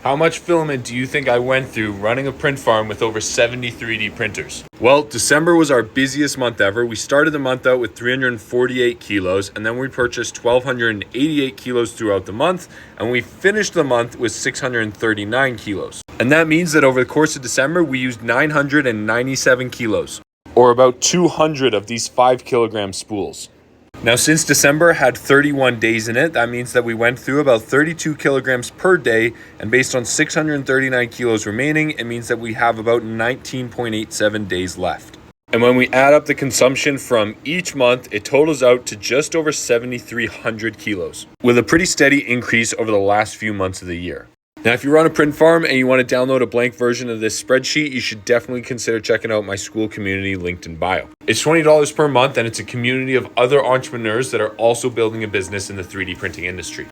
How much filament do you think I went through running a print farm with over 70 3D printers? Well, December was our busiest month ever. We started the month out with 348 kilos, and then we purchased 1,288 kilos throughout the month, and we finished the month with 639 kilos. And that means that over the course of December, we used 997 kilos, or about 200 of these 5 kilogram spools. Now, since December had 31 days in it, that means that we went through about 32 kilograms per day, and based on 639 kilos remaining, it means that we have about 19.87 days left. And when we add up the consumption from each month, it totals out to just over 7,300 kilos, with a pretty steady increase over the last few months of the year. Now, if you run a print farm and you want to download a blank version of this spreadsheet, you should definitely consider checking out my school community linked in bio. It's $20 per month, and it's a community of other entrepreneurs that are also building a business in the 3D printing industry.